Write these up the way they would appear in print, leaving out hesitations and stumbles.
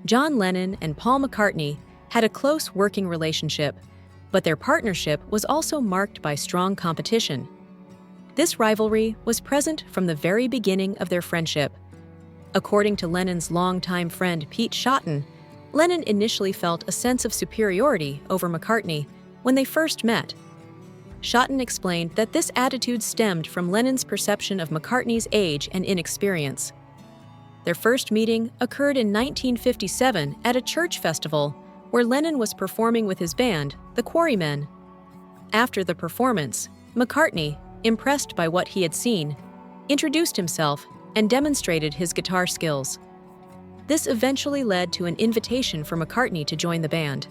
John Lennon and Paul McCartney had a close working relationship, but their partnership was also marked by strong competition. This rivalry was present from the very beginning of their friendship. According to Lennon's longtime friend Pete Shotton, Lennon initially felt a sense of superiority over McCartney when they first met. Shotton explained that this attitude stemmed from Lennon's perception of McCartney's age and inexperience. Their first meeting occurred in 1957 at a church festival where Lennon was performing with his band, the Quarrymen. After the performance, McCartney, impressed by what he had seen, introduced himself and demonstrated his guitar skills. This eventually led to an invitation for McCartney to join the band.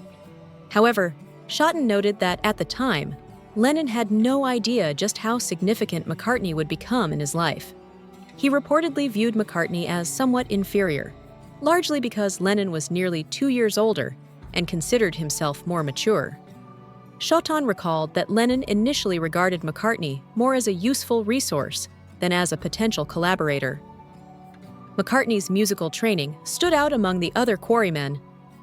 However, Shotton noted that at the time, Lennon had no idea just how significant McCartney would become in his life. He reportedly viewed McCartney as somewhat inferior, largely because Lennon was nearly 2 years older and considered himself more mature. Shotton recalled that Lennon initially regarded McCartney more as a useful resource than as a potential collaborator. McCartney's musical training stood out among the other Quarrymen,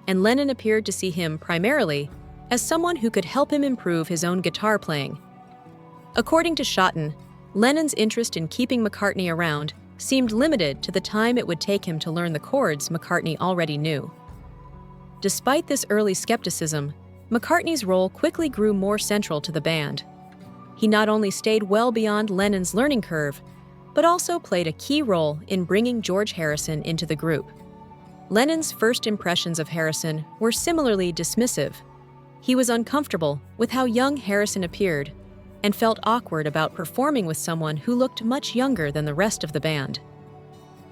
and Lennon appeared to see him primarily as someone who could help him improve his own guitar playing. According to Shotton, Lennon's interest in keeping McCartney around seemed limited to the time it would take him to learn the chords McCartney already knew. Despite this early skepticism, McCartney's role quickly grew more central to the band. He not only stayed well beyond Lennon's learning curve, but also played a key role in bringing George Harrison into the group. Lennon's first impressions of Harrison were similarly dismissive. He was uncomfortable with how young Harrison appeared and felt awkward about performing with someone who looked much younger than the rest of the band.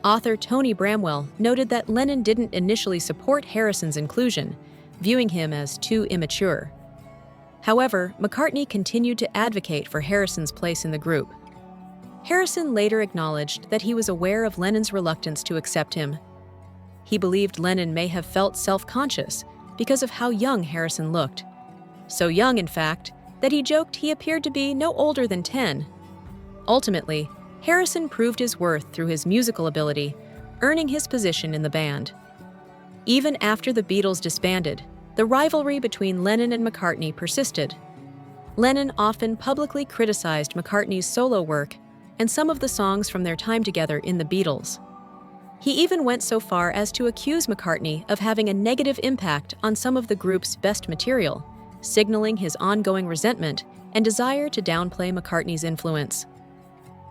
Author Tony Bramwell noted that Lennon didn't initially support Harrison's inclusion, viewing him as too immature. However, McCartney continued to advocate for Harrison's place in the group. Harrison later acknowledged that he was aware of Lennon's reluctance to accept him. He believed Lennon may have felt self-conscious because of how young Harrison looked. So young, in fact, that he joked he appeared to be no older than 10. Ultimately, Harrison proved his worth through his musical ability, earning his position in the band. Even after the Beatles disbanded, the rivalry between Lennon and McCartney persisted. Lennon often publicly criticized McCartney's solo work and some of the songs from their time together in the Beatles. He even went so far as to accuse McCartney of having a negative impact on some of the group's best material, signaling his ongoing resentment and desire to downplay McCartney's influence.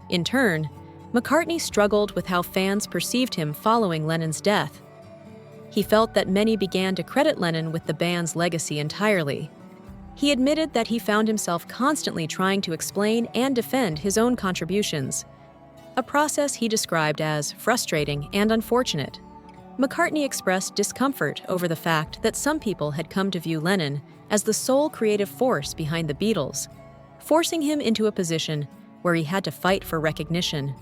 In turn, McCartney struggled with how fans perceived him following Lennon's death. He felt that many began to credit Lennon with the band's legacy entirely. He admitted that he found himself constantly trying to explain and defend his own contributions, a process he described as frustrating and unfortunate. McCartney expressed discomfort over the fact that some people had come to view Lennon as the sole creative force behind the Beatles, forcing him into a position where he had to fight for recognition.